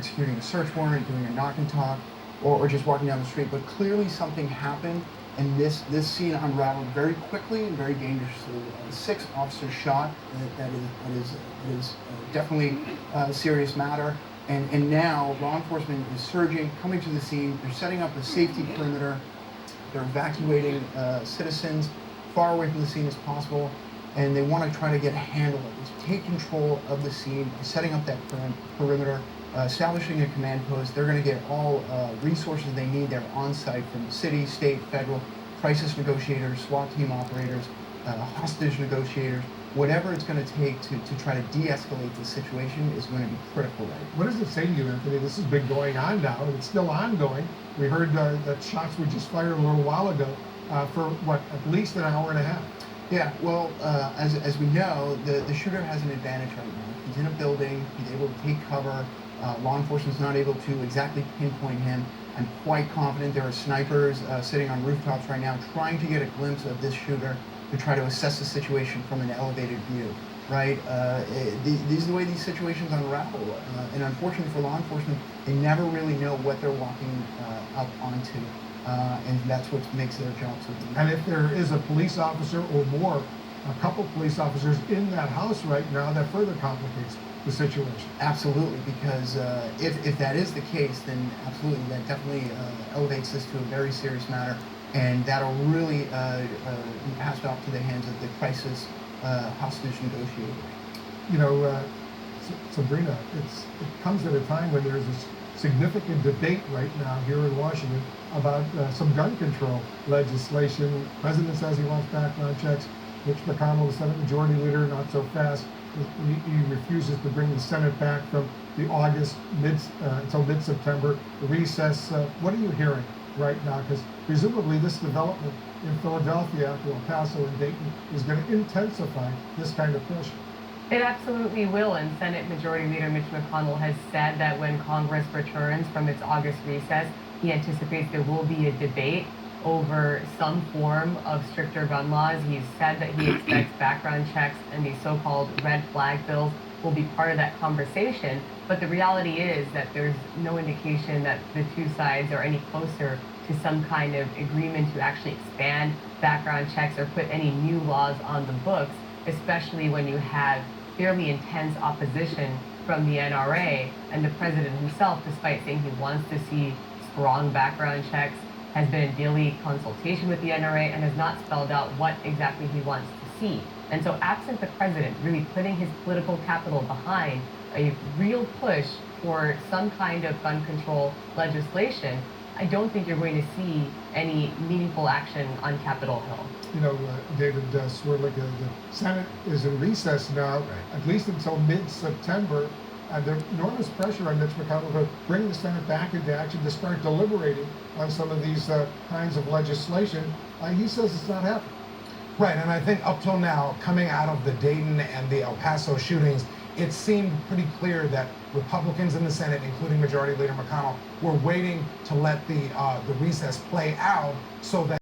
executing a search warrant, doing a knock and talk, or just walking down the street. But clearly something happened, and this scene unraveled very quickly and very dangerously. 6 officers shot. That is definitely a serious matter. And now law enforcement is surging, coming to the scene. They're setting up a safety perimeter. They're evacuating citizens far away from the scene as possible, and they want to try to get a handle of this, take control of the scene, setting up that perimeter, establishing a command post. They're going to get all resources they need there on site from city, state, federal, crisis negotiators, SWAT team operators, hostage negotiators. Whatever it's going to take to try to de-escalate the situation is going to be critical right now. What does it say to you, Anthony? This has been going on now, and it's still ongoing. We heard that shots were just fired a little while ago for, what, at least an hour and a half. Yeah, well, as we know, the shooter has an advantage right now. He's in a building, he's able to take cover. Law enforcement's not able to exactly pinpoint him. I'm quite confident there are snipers sitting on rooftops right now trying to get a glimpse of this shooter to try to assess the situation from an elevated view, right? These are the way these situations unravel. And unfortunately for law enforcement, they never really know what they're walking up onto. And that's what makes their job so difficult. And if there is a police officer or more, a couple police officers in that house right now, that further complicates the situation. Absolutely, because if that is the case, then absolutely, that definitely elevates this to a very serious matter, and that'll really be passed off to the hands of the crisis hostage negotiators. You know, Sabrina, it comes at a time when there's this significant debate right now here in Washington about some gun control legislation. The president says he wants background checks. Mitch McConnell, the Senate Majority Leader, not so fast. He refuses to bring the Senate back from the August until mid-September recess. What are you hearing right now? Because presumably this development in Philadelphia, after El Paso and Dayton, is going to intensify this kind of pressure. It absolutely will, and Senate Majority Leader Mitch McConnell has said that when Congress returns from its August recess, he anticipates there will be a debate over some form of stricter gun laws. He's said that he expects background checks and these so-called red flag bills will be part of that conversation. But the reality is that there's no indication that the two sides are any closer to some kind of agreement to actually expand background checks or put any new laws on the books, especially when you have fairly intense opposition from the NRA, and the president himself, despite saying he wants to see strong background checks, has been in daily consultation with the NRA and has not spelled out what exactly he wants to see. And so absent the president really putting his political capital behind a real push for some kind of gun control legislation, I don't think you're going to see any meaningful action on Capitol Hill. You know, David Swirlik, the Senate is in recess now, at least until mid-September. There's enormous pressure on Mitch McConnell to bring the Senate back into action to start deliberating on some of these kinds of legislation. He says it's not happening. Right, and I think up till now, coming out of the Dayton and the El Paso shootings, it seemed pretty clear that Republicans in the Senate, including Majority Leader McConnell, were waiting to let the recess play out so that